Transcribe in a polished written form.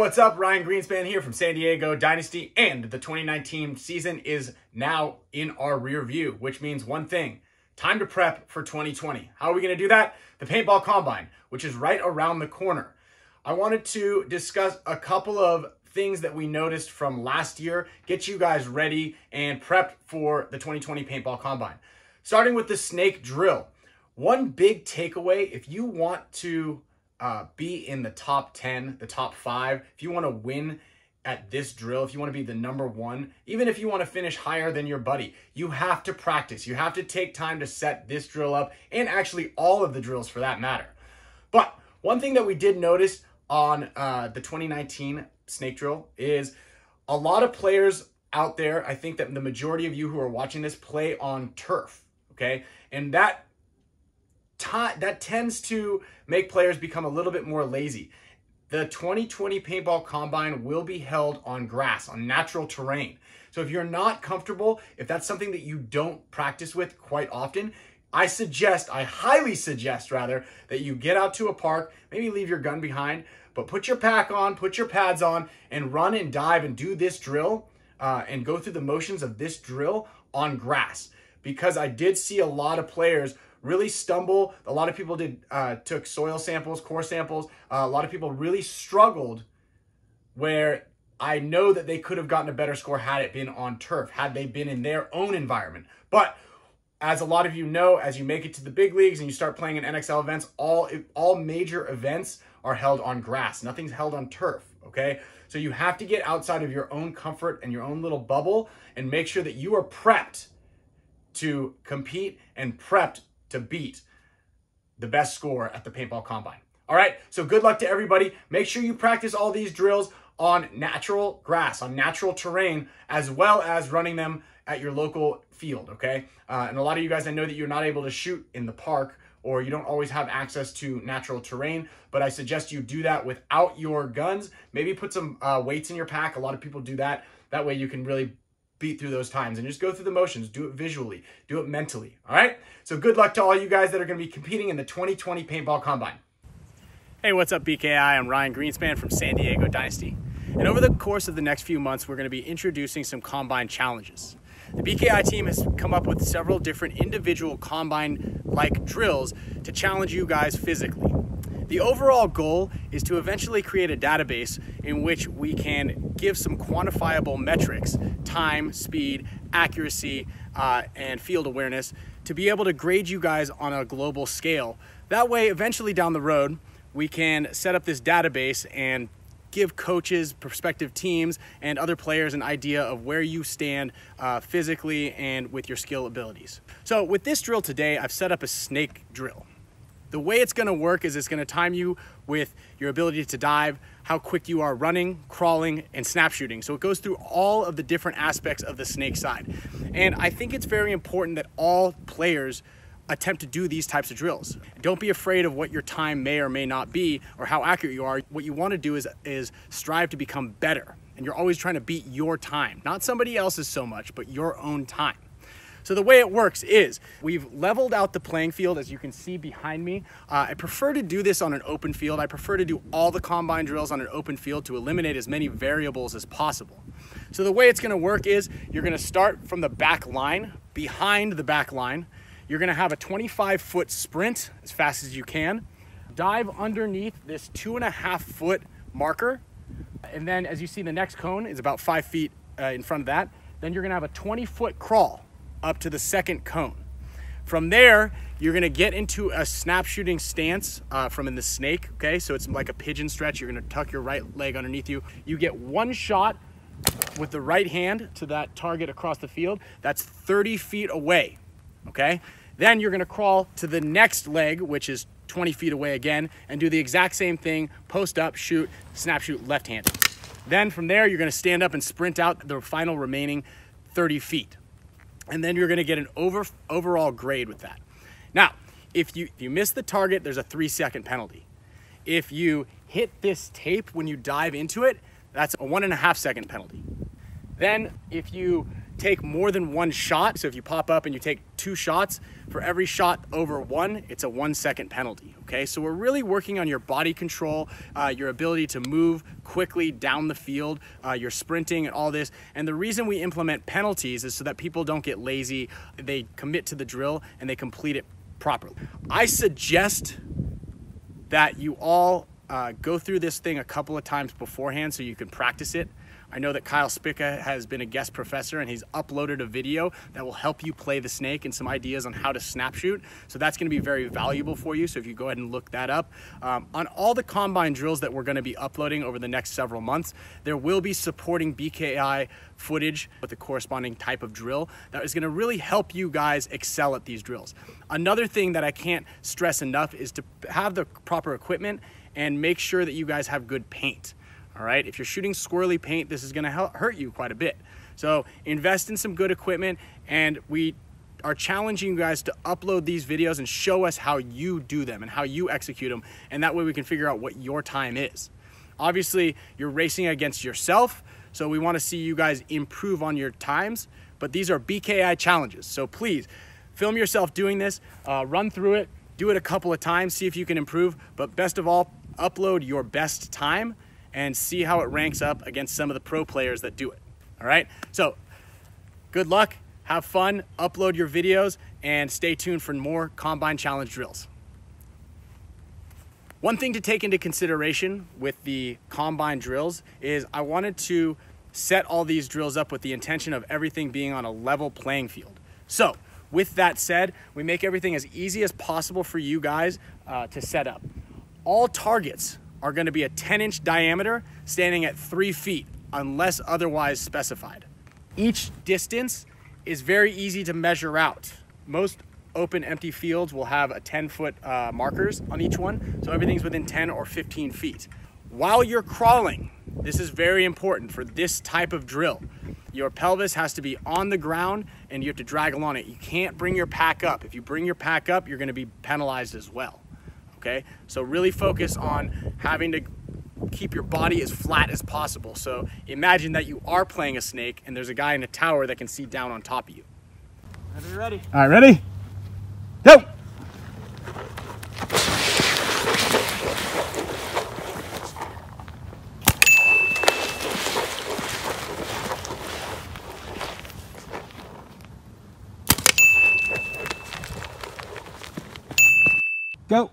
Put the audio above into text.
what's up? Ryan Greenspan here from San Diego Dynasty, and the 2019 season is now in our rear view, which means one thing: time to prep for 2020. How are we going to do that? The Paintball Combine, which is right around the corner. I wanted to discuss a couple of things that we noticed from last year, get you guys ready and prepped for the 2020 Paintball Combine. Starting with the snake drill. One big takeaway, if you want to be in the top 10, the top 5, if you want to win at this drill, if you want to be the number 1, even if you want to finish higher than your buddy, you have to practice. You have to take time to set this drill up, and actually all of the drills for that matter. But one thing that we did notice on the 2019 snake drill is a lot of players out there, I think that the majority of you who are watching this play on turf, okay? And that tends to make players become a little bit more lazy. The 2020 Paintball Combine will be held on grass, on natural terrain. So if you're not comfortable, if that's something that you don't practice with quite often, I highly suggest rather, that you get out to a park, maybe leave your gun behind, but put your pack on, put your pads on, and run and dive and do this drill and go through the motions of this drill on grass. Because I did see a lot of players really stumble. A lot of people took soil samples, core samples. A lot of people really struggled, where I know that they could have gotten a better score had it been on turf, had they been in their own environment. But as a lot of you know, as you make it to the big leagues and you start playing in NXL events, all major events are held on grass. Nothing's held on turf, okay? So you have to get outside of your own comfort and your own little bubble and make sure that you are prepped to compete and prepped to beat the best score at the Paintball Combine. All right, so good luck to everybody. Make sure you practice all these drills on natural grass, on natural terrain, as well as running them at your local field, okay? And a lot of you guys, I know that you're not able to shoot in the park, or you don't always have access to natural terrain, but I suggest you do that without your guns. Maybe put some weights in your pack. A lot of people do that. That way you can really beat through those times and just go through the motions. Do it visually, do it mentally, all right? So good luck to all you guys that are gonna be competing in the 2020 Paintball Combine. Hey, what's up, BKI? I'm Ryan Greenspan from San Diego Dynasty. And over the course of the next few months, we're gonna be introducing some Combine challenges. The BKI team has come up with several different individual Combine-like drills to challenge you guys physically. The overall goal is to eventually create a database in which we can give some quantifiable metrics, time, speed, accuracy, and field awareness, to be able to grade you guys on a global scale. That way, eventually down the road, we can set up this database and give coaches, prospective teams, and other players an idea of where you stand physically and with your skill abilities. So with this drill today, I've set up a snake drill. The way it's gonna work is it's gonna time you with your ability to dive, how quick you are running, crawling, and snap shooting. So it goes through all of the different aspects of the snake side. And I think it's very important that all players attempt to do these types of drills. Don't be afraid of what your time may or may not be, or how accurate you are. What you wanna do is strive to become better. And you're always trying to beat your time, not somebody else's so much, but your own time. So the way it works is we've leveled out the playing field, as you can see behind me. I prefer to do this on an open field. I prefer to do all the Combine drills on an open field to eliminate as many variables as possible. So the way it's gonna work is you're gonna start from the back line, behind the back line. You're gonna have a 25-foot sprint as fast as you can. Dive underneath this 2.5-foot marker. And then as you see, the next cone is about 5 feet in front of that. Then you're gonna have a 20-foot crawl up to the second cone. From there, you're gonna get into a snap shooting stance from in the snake, okay? So it's like a pigeon stretch. You're gonna tuck your right leg underneath you. You get one shot with the right hand to that target across the field. That's 30 feet away, okay? Then you're gonna crawl to the next leg, which is 20 feet away again, and do the exact same thing: post up, shoot, snap shoot left-handed. Then from there, you're gonna stand up and sprint out the final remaining 30 feet. And then you're gonna get an overall grade with that. Now, if you miss the target, there's a 3-second penalty. If you hit this tape when you dive into it, that's a 1.5-second penalty. Then if you take more than one shot, so if you pop up and you take 2 shots, for every shot over 1, it's a 1-second penalty, okay? So we're really working on your body control, your ability to move quickly down the field, your sprinting and all this. And the reason we implement penalties is so that people don't get lazy, they commit to the drill and they complete it properly. I suggest that you all go through this thing a couple of times beforehand so you can practice it. I know that Kyle Spica has been a guest professor and he's uploaded a video that will help you play the snake and some ideas on how to snap shoot. So that's going to be very valuable for you. So if you go ahead and look that up. On all the combine drills that we're going to be uploading over the next several months, there will be supporting BKI footage with the corresponding type of drill that is going to really help you guys excel at these drills. Another thing that I can't stress enough is to have the proper equipment and make sure that you guys have good paint. All right, if you're shooting squirrely paint, this is gonna hurt you quite a bit. So invest in some good equipment, and we are challenging you guys to upload these videos and show us how you do them and how you execute them, and that way we can figure out what your time is. Obviously, you're racing against yourself, so we wanna see you guys improve on your times, but these are BKI challenges. So please, film yourself doing this, run through it, do it a couple of times, see if you can improve, but best of all, upload your best time and see how it ranks up against some of the pro players that do it. All right, so good luck, have fun, upload your videos, and stay tuned for more Combine Challenge drills. One thing to take into consideration with the Combine drills is I wanted to set all these drills up with the intention of everything being on a level playing field. So with that said, we make everything as easy as possible for you guys to set up. All targets are going to be a 10-inch diameter standing at 3 feet unless otherwise specified. Each distance is very easy to measure out. Most open empty fields will have a 10-foot markers on each one, so everything's within 10 or 15 feet. While you're crawling, this is very important for this type of drill. Your pelvis has to be on the ground and you have to drag along it. You can't bring your pack up. If you bring your pack up, you're going to be penalized as well. Okay, so really focus on having to keep your body as flat as possible. So imagine that you are playing a snake and there's a guy in a tower that can see down on top of you. Are you ready? All right, ready? Go! Go!